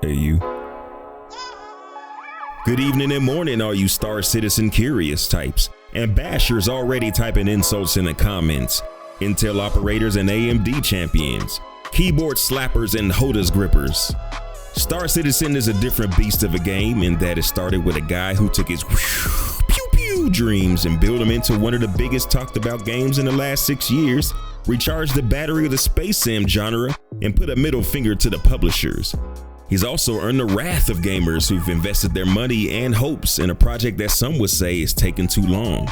Hey, you. Good evening and morning, all you Star Citizen curious types and bashers already typing insults in the comments. Intel operators and AMD champions, keyboard slappers and HOTAS grippers. Star Citizen is a different beast of a game in that it started with a guy who took his pew dreams and built them into one of the biggest talked about games in the last 6 years, recharged the battery of the space sim genre, and put a middle finger to the publishers. He's also earned the wrath of gamers who've invested their money and hopes in a project that some would say is taking too long.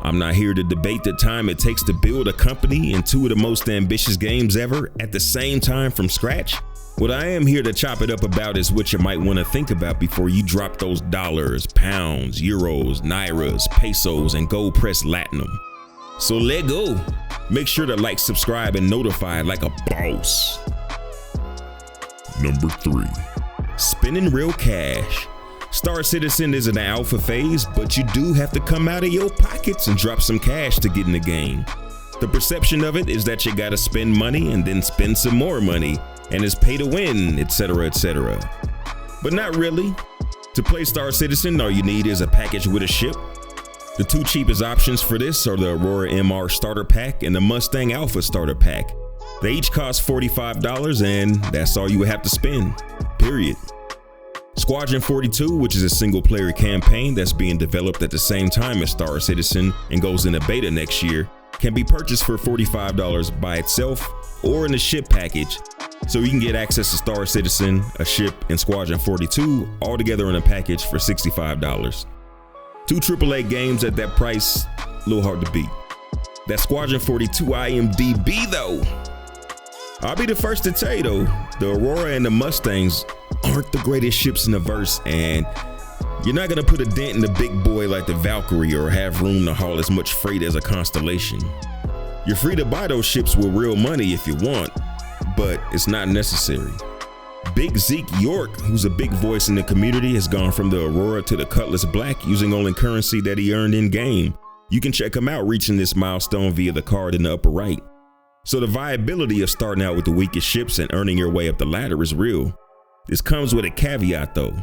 I'm not here to debate the time it takes to build a company and two of the most ambitious games ever at the same time from scratch. What I am here to chop it up about is what you might want to think about before you drop those dollars, pounds, euros, nairas, pesos, and gold press latinum. So let go. Make sure to like, subscribe, and notify like a boss. Number 3, spending real cash. Star Citizen is in the alpha phase, but you do have to come out of your pockets and drop some cash to get in the game. The perception of it is that you gotta spend money and then spend some more money, and it's pay to win, etc, etc. But not really. To play Star Citizen, all you need is a package with a ship. The two cheapest options for this are the Aurora MR Starter Pack and the Mustang Alpha Starter Pack. They each cost $45 and that's all you would have to spend, period. Squadron 42, which is a single player campaign that's being developed at the same time as Star Citizen and goes into beta next year, can be purchased for $45 by itself or in the ship package. So you can get access to Star Citizen, a ship, and Squadron 42 all together in a package for $65. Two AAA games at that price, a little hard to beat. That Squadron 42 IMDb though. I'll be the first to tell you though, the Aurora and the Mustangs aren't the greatest ships in the verse, and you're not gonna put a dent in the big boy like the Valkyrie or have room to haul as much freight as a Constellation. You're free to buy those ships with real money if you want, but it's not necessary. Big Zeke York, who's a big voice in the community, has gone from the Aurora to the Cutlass Black using only currency that he earned in game. You can check him out reaching this milestone via the card in the upper right. So the viability of starting out with the weakest ships and earning your way up the ladder is real. This comes with a caveat though.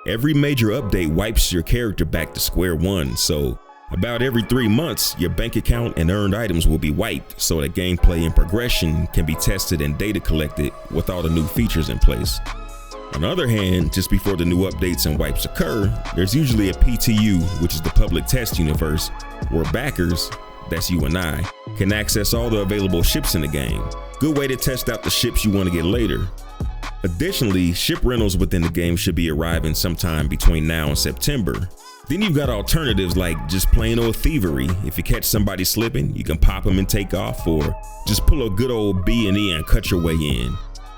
Every major update wipes your character back to square one, so about every 3 months, your bank account and earned items will be wiped so that gameplay and progression can be tested and data collected with all the new features in place. On the other hand, just before the new updates and wipes occur, there's usually a PTU, which is the public test universe, where backers, that's you and I, can access all the available ships in the game. Good way to test out the ships you want to get later. Additionally, ship rentals within the game should be arriving sometime between now and September. Then you've got alternatives like just plain old thievery. If you catch somebody slipping, you can pop them and take off, or just pull a good old B&E and cut your way in.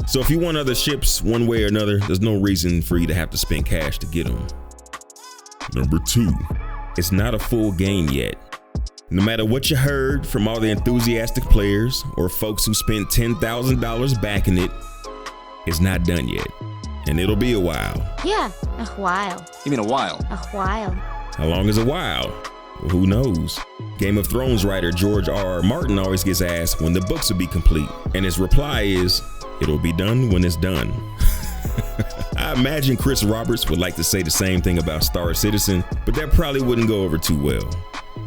So if you want other ships one way or another, there's no reason for you to have to spend cash to get them. Number 2, it's not a full game yet. No matter what you heard from all the enthusiastic players or folks who spent $10,000 backing it, it's not done yet. And it'll be a while. Yeah, a while. You mean a while? A while. How long is a while? Well, who knows? Game of Thrones writer George R.R. Martin always gets asked when the books will be complete, and his reply is, it'll be done when it's done. I imagine Chris Roberts would like to say the same thing about Star Citizen, but that probably wouldn't go over too well.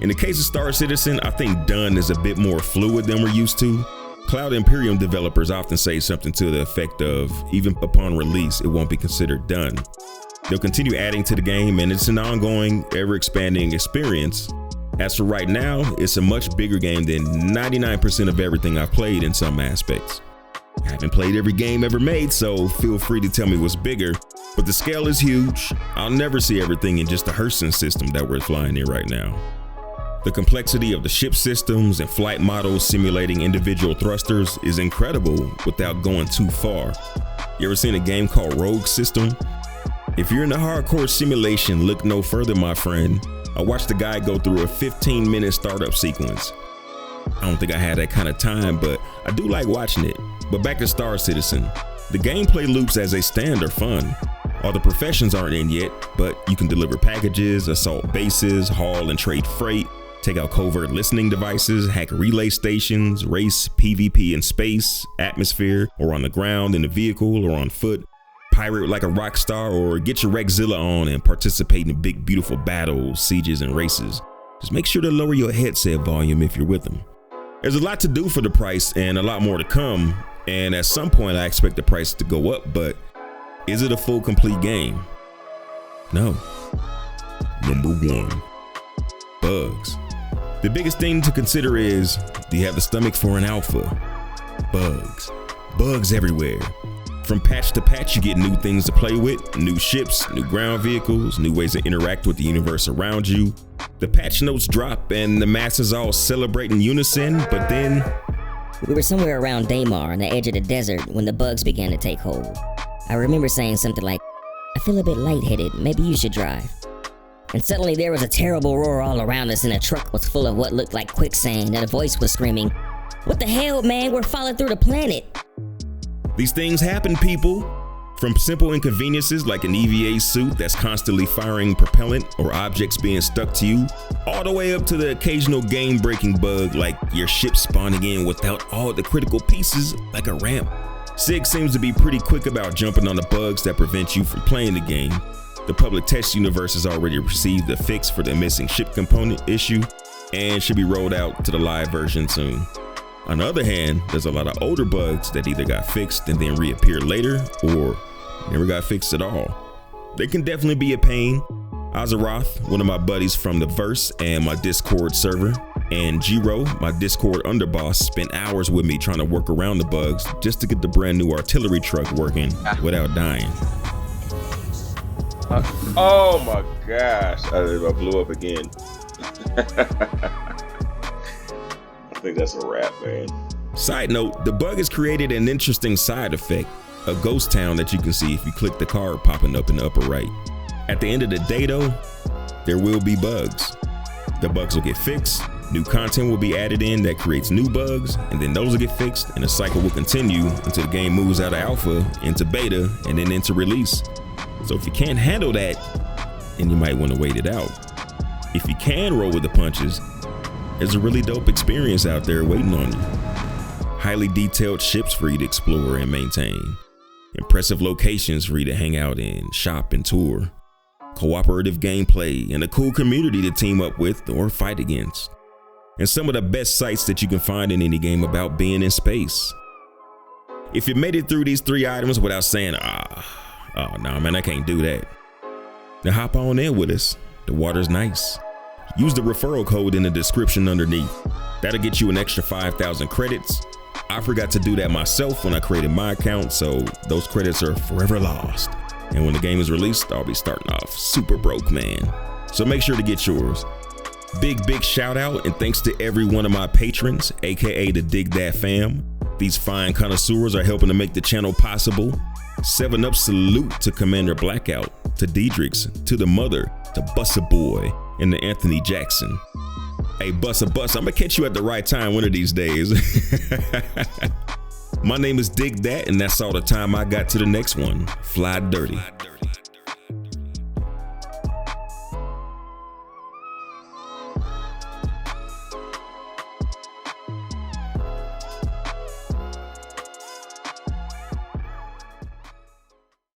In the case of Star Citizen, I think done is a bit more fluid than we're used to. Cloud Imperium developers often say something to the effect of, even upon release, it won't be considered done. They'll continue adding to the game, and it's an ongoing, ever-expanding experience. As for right now, it's a much bigger game than 99% of everything I've played in some aspects. I haven't played every game ever made, so feel free to tell me what's bigger, but the scale is huge. I'll never see everything in just the Hurston system that we're flying in right now. The complexity of the ship systems and flight models simulating individual thrusters is incredible without going too far. You ever seen a game called Rogue System? If you're into hardcore simulation, look no further, my friend. I watched the guy go through a 15-minute startup sequence. I don't think I had that kind of time, but I do like watching it. But back to Star Citizen. The gameplay loops as they stand are fun. All the professions aren't in yet, but you can deliver packages, assault bases, haul and trade freight. Take out covert listening devices, hack relay stations, race PvP in space, atmosphere, or on the ground in a vehicle or on foot. Pirate like a rock star, or get your Rexzilla on and participate in big beautiful battles, sieges, and races. Just make sure to lower your headset volume if you're with them. There's a lot to do for the price and a lot more to come, and at some point I expect the price to go up, but is it a full complete game? No. Number 1, bugs. The biggest thing to consider is, do you have the stomach for an alpha? Bugs. Bugs everywhere. From patch to patch, you get new things to play with, new ships, new ground vehicles, new ways to interact with the universe around you. The patch notes drop and the masses all celebrate in unison, but then... We were somewhere around Daymar on the edge of the desert when the bugs began to take hold. I remember saying something like, I feel a bit lightheaded, maybe you should drive. And suddenly there was a terrible roar all around us and a truck was full of what looked like quicksand and a voice was screaming, what the hell, man, we're falling through the planet. These things happen, people. From simple inconveniences like an EVA suit that's constantly firing propellant or objects being stuck to you, all the way up to the occasional game-breaking bug like your ship spawning in without all the critical pieces like a ramp. SIG seems to be pretty quick about jumping on the bugs that prevent you from playing the game. The public test universe has already received the fix for the missing ship component issue and should be rolled out to the live version soon. On the other hand, there's a lot of older bugs that either got fixed and then reappeared later or never got fixed at all. They can definitely be a pain. Azeroth, one of my buddies from the Verse and my Discord server, and Jiro, my Discord underboss, spent hours with me trying to work around the bugs just to get the brand new artillery truck working without dying. Oh my gosh, I blew up again. I think that's a wrap, man. Side note, the bug has created an interesting side effect, a ghost town that you can see if you click the card popping up in the upper right. At the end of the day though, there will be bugs. The bugs will get fixed, new content will be added in that creates new bugs, and then those will get fixed and the cycle will continue until the game moves out of alpha into beta and then into release. So if you can't handle that, then you might want to wait it out. If you can roll with the punches, there's a really dope experience out there waiting on you. Highly detailed ships for you to explore and maintain. Impressive locations for you to hang out in, shop, and tour. Cooperative gameplay and a cool community to team up with or fight against. And some of the best sights that you can find in any game about being in space. If you made it through these 3 items without saying, oh no man, I can't do that, then hop on in with us. The water's nice. Use the referral code in the description underneath. That'll get you an extra 5,000 credits. I forgot to do that myself when I created my account, so those credits are forever lost. And when the game is released, I'll be starting off super broke, man. So make sure to get yours. Big shout out and thanks to every one of my patrons, aka the Dig That fam. These fine connoisseurs are helping to make the channel possible. 7-Up salute to Commander Blackout, to Diedrichs, to the Mother, to Bussa Boy, and to Anthony Jackson. Hey, Bussa, I'm gonna catch you at the right time one of these days. My name is Dig That, and that's all the time I got to the next one. Fly dirty.